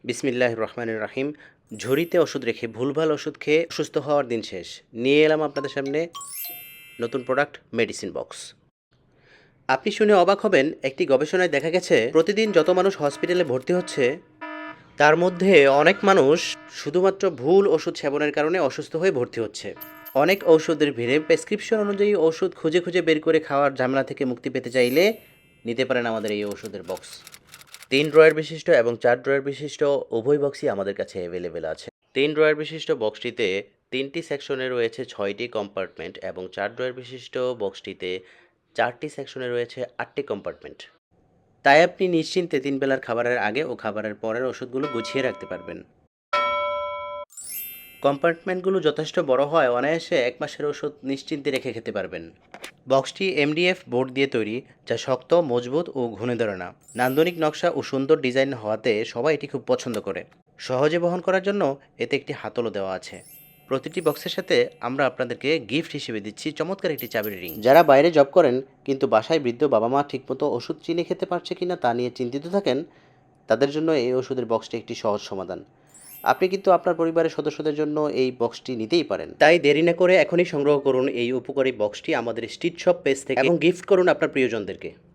বিসমিল্লাহির রহমানির রাহিম। ঝুড়িতে ওষুধ রেখে ভুলভাল ওষুধ খেয়ে অসুস্থ হওয়ার দিন শেষ। নিয়ে এলাম আপনাদের সামনে নতুন প্রোডাক্ট মেডিসিন বক্স। আপনি শুনে অবাক হবেন, একটি গবেষণায় দেখা গেছে প্রতিদিন যত মানুষ হসপিটালে ভর্তি হচ্ছে তার মধ্যে অনেক মানুষ শুধুমাত্র ভুল ওষুধ সেবনের কারণে অসুস্থ হয়ে ভর্তি হচ্ছে। অনেক ঔষধের ভিড়ে প্রেসক্রিপশন অনুযায়ী ওষুধ খুঁজে খুঁজে বের করে খাওয়ার ঝামেলা থেকে মুক্তি পেতে চাইলে নিতে পারেন আমাদের এই ওষুধের বক্স। 3 ড্রয়ার বিশিষ্ট এবং 4 ড্রয়ার বিশিষ্ট উভয় বক্সই আমাদের কাছে অ্যাভেলেবেল আছে। 3 ড্রয়ার বিশিষ্ট বক্সটিতে 3টি সেকশনে রয়েছে 6টি কম্পার্টমেন্ট এবং 4 ড্রয়ার বিশিষ্ট বক্সটিতে 4টি সেকশনে রয়েছে 8টি কম্পার্টমেন্ট। তাই আপনি নিশ্চিন্তে 3 বেলার খাবারের আগে ও খাবারের পরের ওষুধগুলো গুছিয়ে রাখতে পারবেন। কম্পার্টমেন্টগুলো যথেষ্ট বড় হয় অনায়াসে 1 মাসের ওষুধ নিশ্চিন্তে রেখে খেতে পারবেন। বক্সটি এমডিএফ বোর্ড দিয়ে তৈরি, যা শক্ত, মজবুত ও ঘুণে ধরে না। নান্দনিক নকশা ও সুন্দর ডিজাইন হওয়াতে সবাই এটি খুব পছন্দ করে। সহজে বহন করার জন্য এতে একটি হাতলও দেওয়া আছে। প্রতিটি বক্সের সাথে আমরা আপনাদেরকে গিফট হিসেবে দিচ্ছি চমৎকার একটি চাবির রিং। যারা বাইরে জব করেন কিন্তু বাসায় বৃদ্ধ বাবা মা ঠিকমতো ওষুধ চিনে খেতে পারছে কিনা তা নিয়ে চিন্তিত থাকেন, তাদের জন্য এই ওষুধের বক্সটি একটি সহজ সমাধান। আপনি কিন্তু আপনার পরিবারের সদস্যদের জন্য এই বক্সটি নিতেই পারেন। তাই দেরি না করে এখনই সংগ্রহ করুন এই উপকারী বক্সটি আমাদের স্ট্রিট শপ পেজ থেকে এবং গিফট করুন আপনার প্রিয়জনদেরকে।